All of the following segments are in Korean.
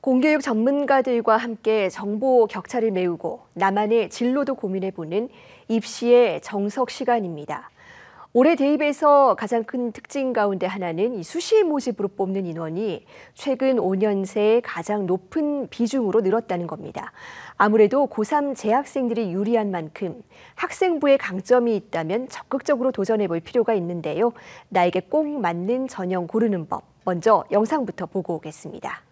공교육 전문가들과 함께 정보 격차를 메우고 나만의 진로도 고민해보는 입시의 정석 시간입니다. 올해 대입에서 가장 큰 특징 가운데 하나는 이 수시 모집으로 뽑는 인원이 최근 5년 새 가장 높은 비중으로 늘었다는 겁니다. 아무래도 고3 재학생들이 유리한 만큼 학생부에 강점이 있다면 적극적으로 도전해볼 필요가 있는데요. 나에게 꼭 맞는 전형 고르는 법, 먼저 영상부터 보고 오겠습니다.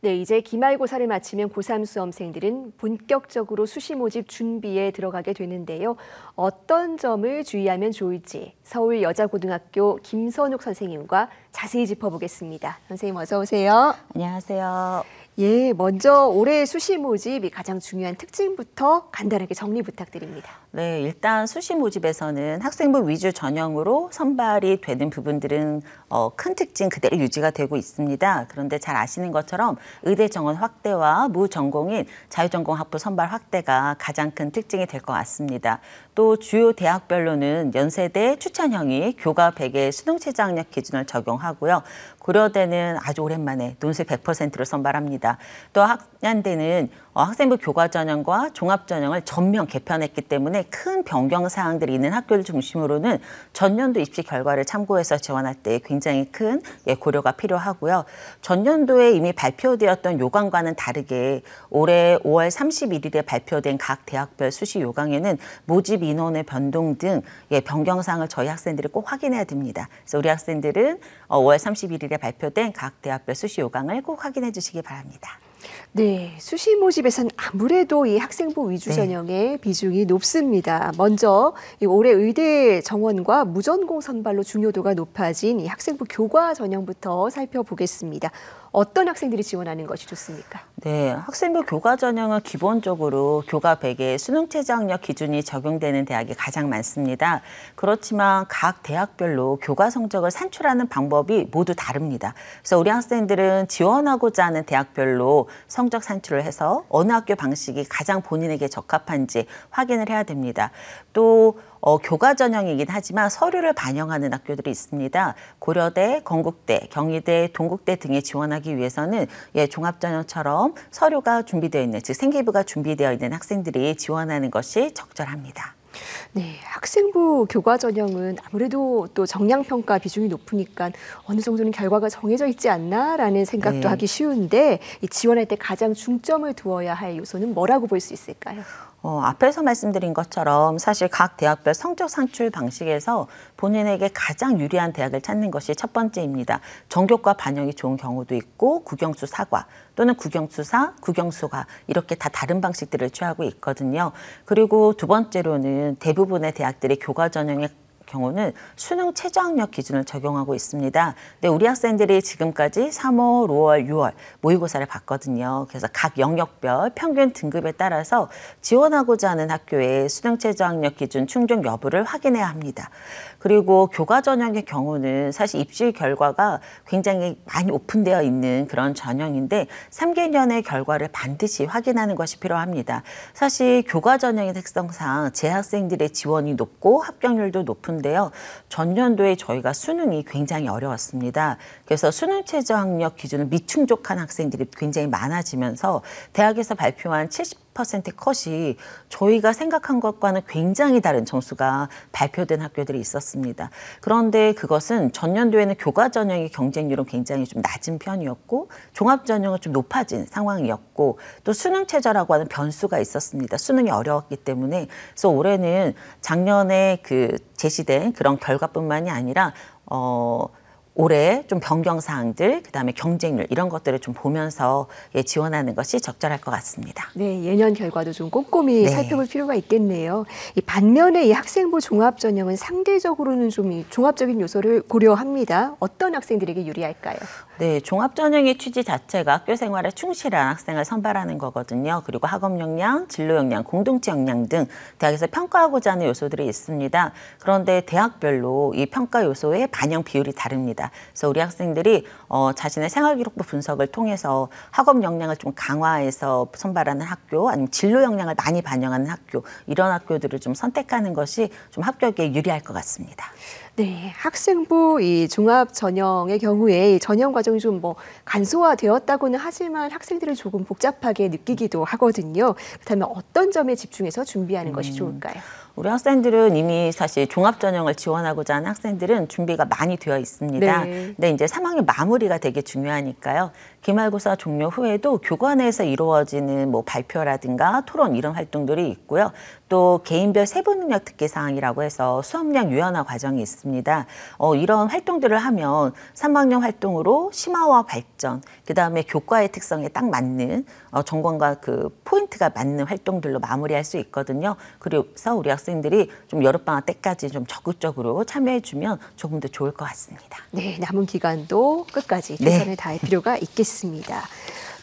네, 이제 기말고사를 마치면 고3 수험생들은 본격적으로 수시 모집 준비에 들어가게 되는데요. 어떤 점을 주의하면 좋을지 서울여자고등학교 김선욱 선생님과 자세히 짚어보겠습니다. 선생님 어서 오세요. 안녕하세요. 예, 먼저 올해 수시 모집 가장 중요한 특징부터 간단하게 정리 부탁드립니다. 네, 일단 수시 모집에서는 학생부 위주 전형으로 선발이 되는 부분들은 큰 특징 그대로 유지가 되고 있습니다. 그런데 잘 아시는 것처럼 의대 정원 확대와 무전공인 자유전공 학부 선발 확대가 가장 큰 특징이 될 것 같습니다. 또 주요 대학별로는 연세대 추천형이 교과 100의 수능최저학력 기준을 적용하고요. 고려대는 아주 오랜만에 논술 100%를 선발합니다. 또 한양대는 학생부 교과 전형과 종합 전형을 전면 개편했기 때문에 큰 변경 사항들이 있는 학교를 중심으로는 전년도 입시 결과를 참고해서 지원할 때 굉장히 큰 고려가 필요하고요. 전년도에 이미 발표되었던 요강과는 다르게 올해 5월 31일에 발표된 각 대학별 수시 요강에는 모집 인원의 변동 등 변경 사항을 저희 학생들이 꼭 확인해야 됩니다. 그래서 우리 학생들은 5월 31일에 발표된 각 대학별 수시 요강을 꼭 확인해 주시기 바랍니다. 네, 수시 모집에서는 아무래도 이 학생부 위주 전형의 비중이 높습니다. 먼저 올해 의대 정원과 무전공 선발로 중요도가 높아진 이 학생부 교과 전형부터 살펴보겠습니다. 어떤 학생들이 지원하는 것이 좋습니까? 네, 학생부 교과 전형은 기본적으로 교과 100의 수능최저학력 기준이 적용되는 대학이 가장 많습니다. 그렇지만 각 대학별로 교과 성적을 산출하는 방법이 모두 다릅니다. 그래서 우리 학생들은 지원하고자 하는 대학별로 성적 산출을 해서 어느 학교 방식이 가장 본인에게 적합한지 확인을 해야 됩니다. 또 교과 전형이긴 하지만 서류를 반영하는 학교들이 있습니다. 고려대, 건국대, 경희대, 동국대 등에 지원하기 위해서는 종합전형처럼 서류가 준비되어 있는, 즉 생기부가 준비되어 있는 학생들이 지원하는 것이 적절합니다. 네, 학생부 교과 전형은 아무래도 또 정량평가 비중이 높으니까 어느 정도는 결과가 정해져 있지 않나라는 생각도 하기 쉬운데 이 지원할 때 가장 중점을 두어야 할 요소는 뭐라고 볼 수 있을까요? 앞에서 말씀드린 것처럼 사실 각 대학별 성적 산출 방식에서 본인에게 가장 유리한 대학을 찾는 것이 첫 번째입니다. 전교과 반영이 좋은 경우도 있고 국영수 사과 또는 국영수사, 국영수가 이렇게 다 다른 방식들을 취하고 있거든요. 그리고 두 번째로는 대부분의 대학들이 교과 전형의 경우는 수능 최저학력 기준을 적용하고 있습니다. 근데 우리 학생들이 지금까지 3월, 5월, 6월 모의고사를 봤거든요. 그래서 각 영역별 평균 등급에 따라서 지원하고자 하는 학교의 수능 최저학력 기준 충족 여부를 확인해야 합니다. 그리고 교과 전형의 경우는 사실 입시 결과가 굉장히 많이 오픈되어 있는 그런 전형인데 3개년의 결과를 반드시 확인하는 것이 필요합니다. 사실 교과 전형의 특성상 재학생들의 지원이 높고 합격률도 높은데요. 전년도에 저희가 수능이 굉장히 어려웠습니다. 그래서 수능 최저학력 기준을 미충족한 학생들이 굉장히 많아지면서 대학에서 발표한 70% 컷이 저희가 생각한 것과는 굉장히 다른 점수가 발표된 학교들이 있었습니다. 그런데 그것은 전년도에는 교과 전형의 경쟁률은 굉장히 좀 낮은 편이었고 종합 전형은 좀 높아진 상황이었고 또 수능 최저라고 하는 변수가 있었습니다. 수능이 어려웠기 때문에. 그래서 올해는 작년에 제시된 그런 결과뿐만이 아니라 올해 좀 변경 사항들, 그다음에 경쟁률 이런 것들을 좀 보면서 지원하는 것이 적절할 것 같습니다. 네, 예년 결과도 좀 꼼꼼히 네. 살펴볼 필요가 있겠네요. 이 반면에 이 학생부 종합 전형은 상대적으로는 좀 이 종합적인 요소를 고려합니다. 어떤 학생들에게 유리할까요? 네, 종합전형의 취지 자체가 학교 생활에 충실한 학생을 선발하는 거거든요. 그리고 학업 역량, 진로 역량, 공동체 역량 등 대학에서 평가하고자 하는 요소들이 있습니다. 그런데 대학별로 이 평가 요소의 반영 비율이 다릅니다. 그래서 우리 학생들이 자신의 생활기록부 분석을 통해서 학업 역량을 좀 강화해서 선발하는 학교, 아니면 진로 역량을 많이 반영하는 학교, 이런 학교들을 좀 선택하는 것이 좀 합격에 유리할 것 같습니다. 네, 학생부 이 종합 전형의 경우에 전형 과정이 좀 뭐 간소화되었다고는 하지만 학생들은 조금 복잡하게 느끼기도 하거든요. 그렇다면 어떤 점에 집중해서 준비하는 것이 좋을까요? 우리 학생들은 이미 사실 종합전형을 지원하고자 하는 학생들은 준비가 많이 되어 있습니다. 네. 근데 이제 3학년 마무리가 되게 중요하니까요. 기말고사 종료 후에도 교과내에서 이루어지는 뭐 발표라든가 토론 이런 활동들이 있고요. 또 개인별 세부능력 특기 사항이라고 해서 수업량 유연화 과정이 있습니다. 이런 활동들을 하면 3학년 활동으로 심화와 발전, 그다음에 교과의 특성에 딱 맞는 전공과 그 포인트가 맞는 활동들로 마무리할 수 있거든요. 그래서 우리 학생들이 좀 여름방학 때까지 좀 적극적으로 참여해주면 조금 더 좋을 것 같습니다. 네, 남은 기간도 끝까지 네. 최선을 다할 필요가 있겠습니다.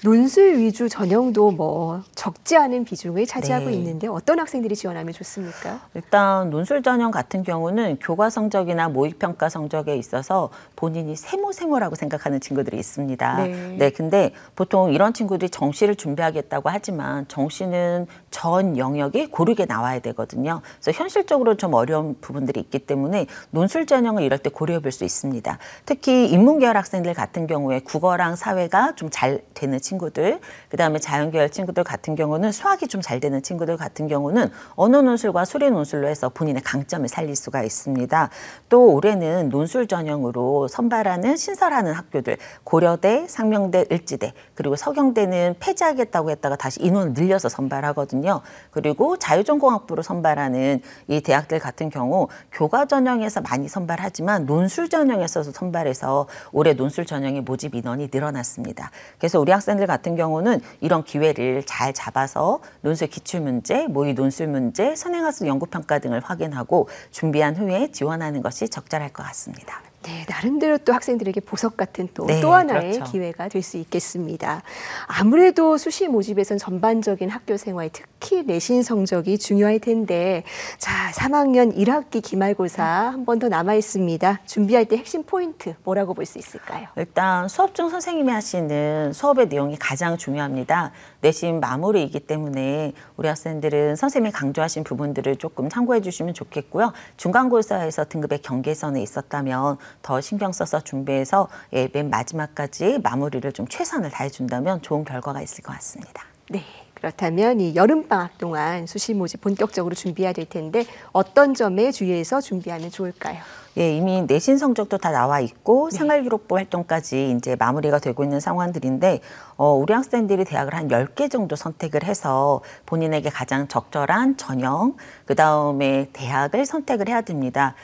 논술 위주 전형도 뭐 적지 않은 비중을 차지하고 네. 있는데 어떤 학생들이 지원하면 좋습니까? 일단 논술 전형 같은 경우는 교과 성적이나 모의평가 성적에 있어서 본인이 세모세모라고 생각하는 친구들이 있습니다. 네. 근데 보통 이런 친구들이 정시를 준비하겠다고 하지만 정시는 전 영역이 고르게 나와야 되거든요. 그래서 현실적으로 좀 어려운 부분들이 있기 때문에 논술 전형을 이럴 때 고려해 볼 수 있습니다. 특히 인문계열 학생들 같은 경우에 국어랑 사회가 좀 잘 되는 친구들, 그다음에 자연계열 친구들 같은 경우는 수학이 좀 잘 되는 친구들 같은 경우는 언어 논술과 수리 논술로 해서 본인의 강점을 살릴 수가 있습니다. 또 올해는 논술 전형으로 선발하는 신설하는 학교들, 고려대, 상명대, 을지대, 그리고 서경대는 폐지하겠다고 했다가 다시 인원을 늘려서 선발하거든요. 그리고 자유전공학부로 선발하는 이 대학들 같은 경우 교과 전형에서 많이 선발하지만 논술 전형에서도 선발해서 올해 논술 전형의 모집 인원이 늘어났습니다. 그래서 우리 학생들 같은 경우는 이런 기회를 잘 잡아서 논술 기출문제, 모의 논술 문제, 선행학습 연구평가 등을 확인하고 준비한 후에 지원하는 것이 적절할 것 같습니다. 네, 나름대로 또 학생들에게 보석 같은 또 네, 하나의 그렇죠. 기회가 될 수 있겠습니다. 아무래도 수시 모집에선 전반적인 학교 생활, 특히 내신 성적이 중요할 텐데, 자, 3학년 1학기 기말고사 한 번 더 남아 있습니다. 준비할 때 핵심 포인트 뭐라고 볼 수 있을까요? 일단 수업 중 선생님이 하시는 수업의 내용이 가장 중요합니다. 내신 마무리이기 때문에 우리 학생들은 선생님이 강조하신 부분들을 조금 참고해 주시면 좋겠고요. 중간고사에서 등급의 경계선에 있었다면 더 신경 써서 준비해서 맨 마지막까지 마무리를 좀 최선을 다해준다면 좋은 결과가 있을 것 같습니다. 네, 그렇다면 이 여름방학 동안 수시 모집 본격적으로 준비해야 될 텐데 어떤 점에 주의해서 준비하면 좋을까요? 이미 내신 성적도 다 나와 있고 생활기록부 활동까지 이제 마무리가 되고 있는 상황들인데 우리 학생들이 대학을 한 10개 정도 선택을 해서 본인에게 가장 적절한 전형, 그다음에 대학을 선택을 해야 됩니다.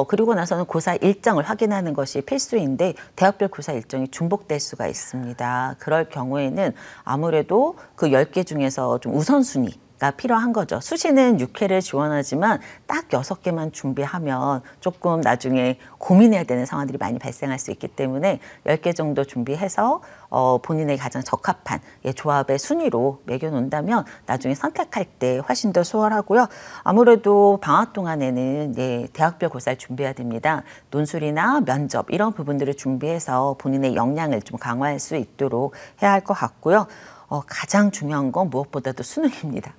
그리고 나서는 고사 일정을 확인하는 것이 필수인데 대학별 고사 일정이 중복될 수가 있습니다. 그럴 경우에는 아무래도 그 10개 중에서 좀 우선순위 가 필요한 거죠. 수시는 6회를 지원하지만 딱 6개만 준비하면 조금 나중에 고민해야 되는 상황들이 많이 발생할 수 있기 때문에 10개 정도 준비해서 본인에게 가장 적합한 조합의 순위로 매겨놓는다면 나중에 선택할 때 훨씬 더 수월하고요. 아무래도 방학 동안에는 대학별 고사를 준비해야 됩니다. 논술이나 면접 이런 부분들을 준비해서 본인의 역량을 좀 강화할 수 있도록 해야 할 것 같고요. 가장 중요한 건 무엇보다도 수능입니다.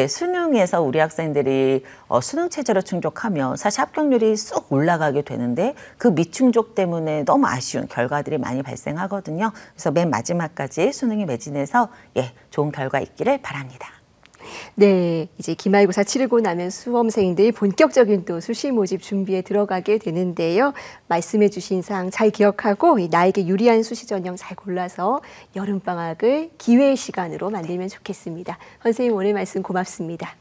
수능에서 우리 학생들이 수능 체제로 충족하면 사실 합격률이 쑥 올라가게 되는데 그 미충족 때문에 너무 아쉬운 결과들이 많이 발생하거든요. 그래서 맨 마지막까지 수능이 매진해서 좋은 결과 있기를 바랍니다. 네, 이제 기말고사 치르고 나면 수험생들이 본격적인 또 수시 모집 준비에 들어가게 되는데요. 말씀해 주신 사항 잘 기억하고 나에게 유리한 수시 전형 잘 골라서 여름방학을 기회의 시간으로 만들면 좋겠습니다. 선생님 오늘 말씀 고맙습니다.